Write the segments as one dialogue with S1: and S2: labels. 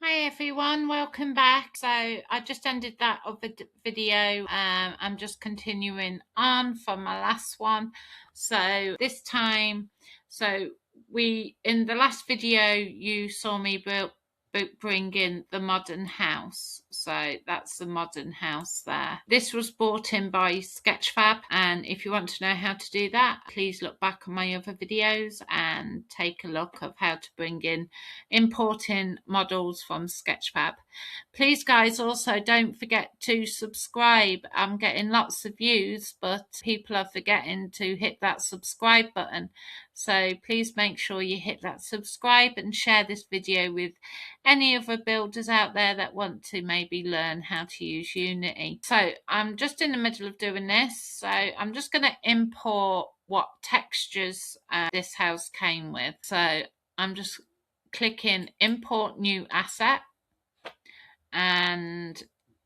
S1: Hi everyone, welcome back. So I just ended that other video. I'm just continuing on from my last one. So this time, in the last video you saw me bring in the modern house. So that's the modern house there. This was brought in by Sketchfab, and if you want to know how to do that, please look back on my other videos and take a look of how to bring in importing models from Sketchfab. Please guys, also don't forget to subscribe. I'm getting lots of views, but people are forgetting to hit that subscribe button. So please make sure you hit that subscribe and share this video with any other builders out there that want to maybe learn how to use Unity. So I'm just in the middle of doing this. So I'm just going to import what textures this house came with. So I'm just clicking import new asset, and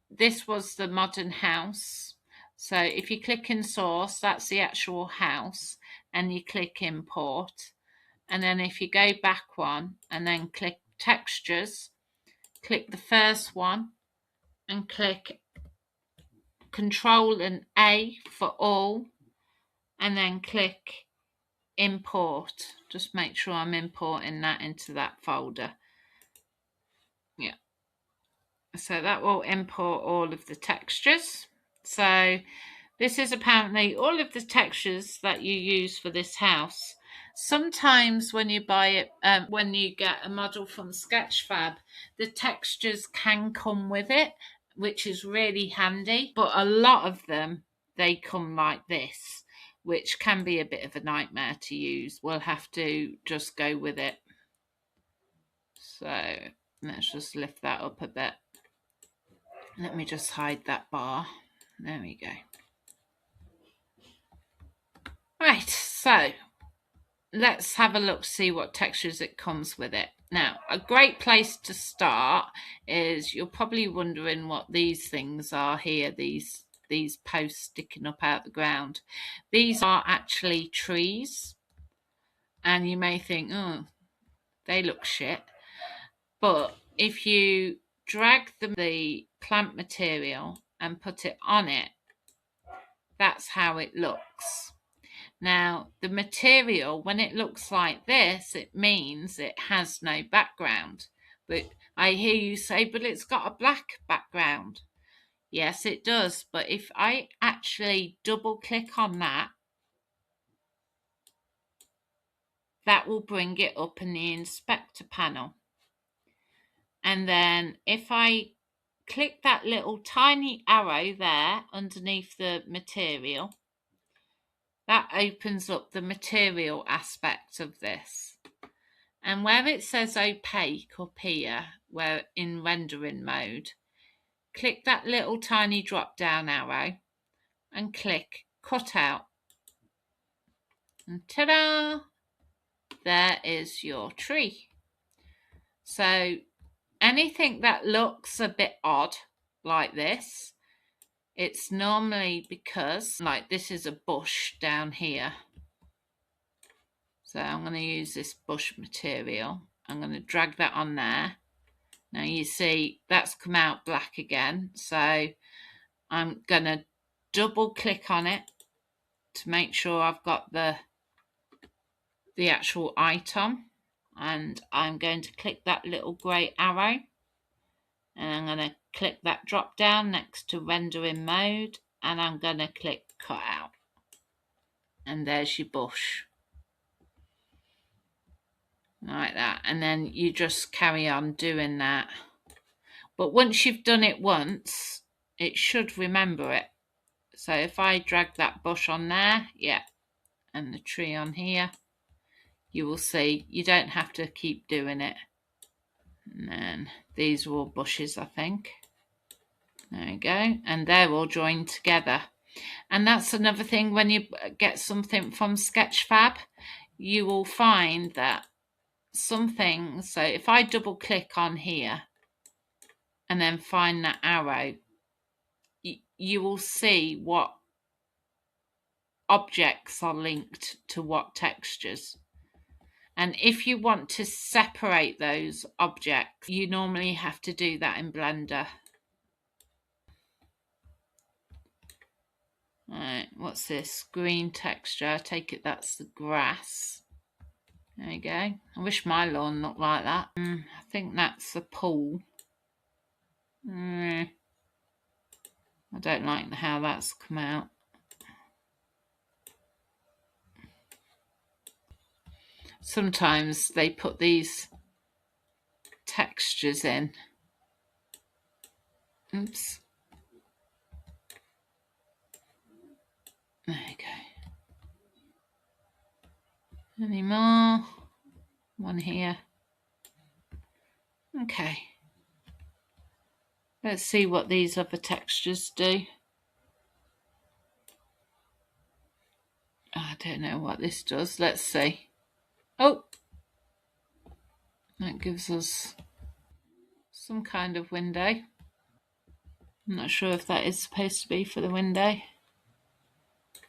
S1: this was the modern house. So if you click in source, that's the actual house, and you click import, and then if you go back one and then click textures, click the first one and click Control and A for all, and then click import. Just make sure I'm importing that into that folder. Yeah, so that will import all of the textures. So this is apparently all of the textures that you use for this house. Sometimes when you buy it, when you get a model from Sketchfab, the textures can come with it, which is really handy. But a lot of them, they come like this, which can be a bit of a nightmare to use. We'll have to just go with it. So let's just lift that up a bit. Let me just hide that bar. There we go. Right, so let's have a look, see what textures it comes with it. Now, a great place to start is, you're probably wondering what these things are here, these posts sticking up out the ground. These are actually trees, and you may think, oh, they look shit. But if you drag the plant material and put it on it, that's how it looks. Now, the material, when it looks like this, it means it has no background. But I hear you say, but it's got a black background. Yes, it does. But if I actually double click on that, that will bring it up in the inspector panel. And then if I click that little tiny arrow there underneath the material, that opens up the material aspect of this. And where it says opaque up here, where in rendering mode, click that little tiny drop down arrow and click cutout. And ta-da! There is your tree. So anything that looks a bit odd like this, it's normally because, like, this is a bush down here. So I'm going to use this bush material. I'm going to drag that on there. Now you see that's come out black again. So I'm going to double click on it to make sure I've got the actual item. And I'm going to click that little grey arrow. And I'm going to click that drop down next to rendering mode. And I'm going to click cut out. And there's your bush. Like that. And then you just carry on doing that. But once you've done it once, it should remember it. So if I drag that bush on there, yeah, and the tree on here, you will see you don't have to keep doing it. And then these are all bushes, I think. There we go. And they're all joined together. And that's another thing, when you get something from Sketchfab, you will find that some things, so if I double click on here and then find that arrow, you will see what objects are linked to what textures. And if you want to separate those objects, you normally have to do that in Blender. Right, what's this? Green texture. I take it that's the grass. There you go. I wish my lawn looked like that. I think that's the pool. I don't like how that's come out. Sometimes they put these textures in. Oops. There you go. Any more? One here. Okay. Let's see what these other textures do. I don't know what this does. Let's see. Oh! That gives us some kind of window. I'm not sure if that is supposed to be for the window.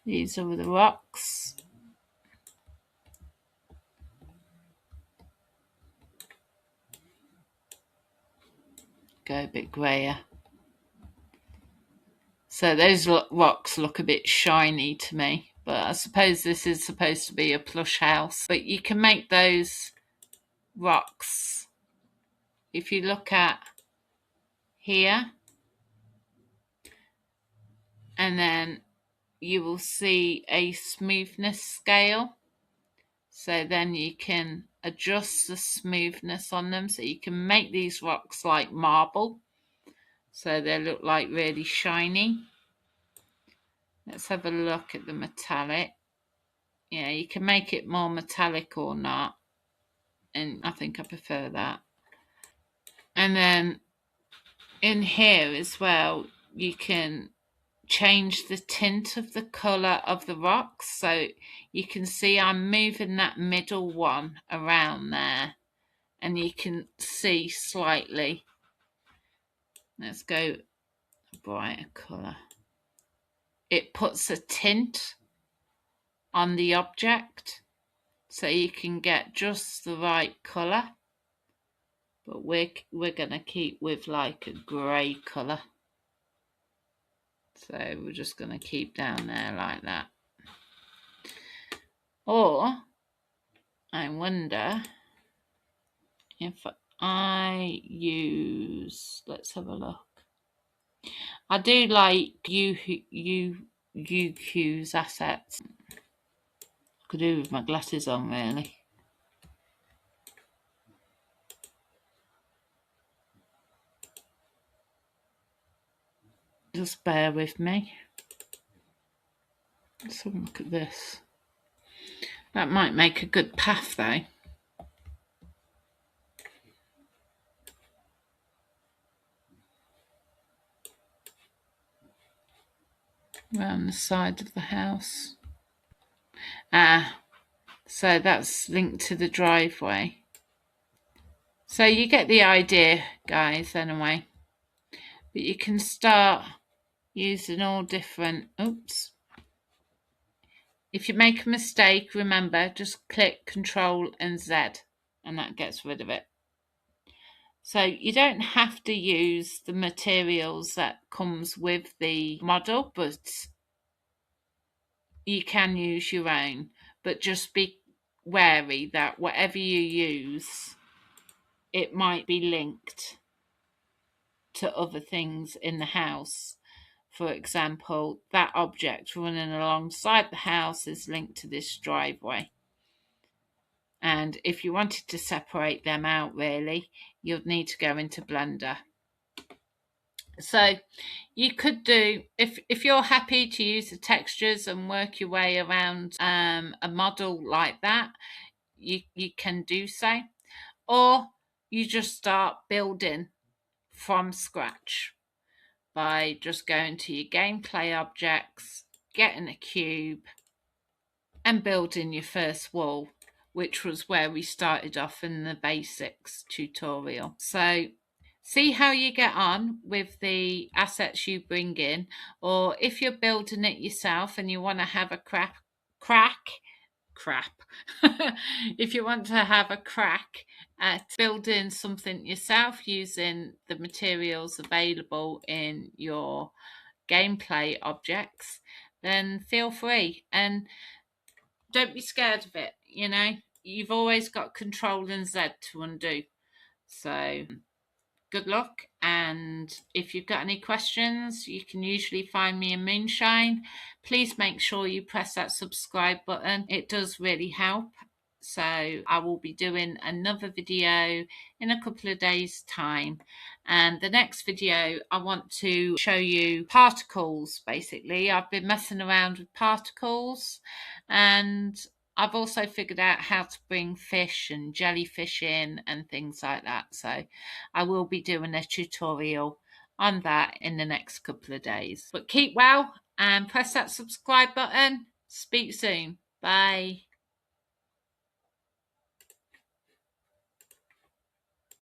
S1: These are the rocks. Go a bit grayer. So those rocks look a bit shiny to me, but I suppose this is supposed to be a plush house. But you can make those rocks. If you look at here, and then you will see a smoothness scale. So then you can adjust the smoothness on them. So you can make these rocks like marble. So they look like really shiny. Let's have a look at the metallic. Yeah, you can make it more metallic or not. And I think I prefer that. And then in here as well, you can change the tint of the colour of the rocks. So you can see I'm moving that middle one around there. And you can see slightly. Let's go a brighter colour. It puts a tint on the object. So you can get just the right colour. But we're going to keep with like a grey colour. So we're just going to keep down there like that. Or I wonder if I use, let's have a look. I do like UQ's assets. Could do with my glasses on, really. Just bear with me. Let's have a look at this. That might make a good path, though. Around the side of the house. So that's linked to the driveway. So you get the idea, guys, anyway. But you can start using all different... Oops. If you make a mistake, remember, just click Control and Z, and that gets rid of it. So you don't have to use the materials that comes with the model, but you can use your own. But just be wary that whatever you use, it might be linked to other things in the house. For example, that object running alongside the house is linked to this driveway. And if you wanted to separate them out, really, you'd need to go into Blender. So you could do, if you're happy to use the textures and work your way around a model like that, you can do so. Or you just start building from scratch by just going to your gameplay objects, getting a cube, and building your first wall, which was where we started off in the basics tutorial. So see how you get on with the assets you bring in, or if you're building it yourself and you want to have a crack crap. If you want to have a crack at building something yourself using the materials available in your gameplay objects, then feel free, and don't be scared of it. You've always got Control and Z to undo. So good luck, and if you've got any questions, you can usually find me in Moonshine. Please make sure you press that subscribe button. It does really help. So I will be doing another video in a couple of days' time, and the next video I want to show you particles. Basically, I've been messing around with particles, and I've also figured out how to bring fish and jellyfish in and things like that. So I will be doing a tutorial on that in the next couple of days. But keep well and press that subscribe button. Speak soon. Bye.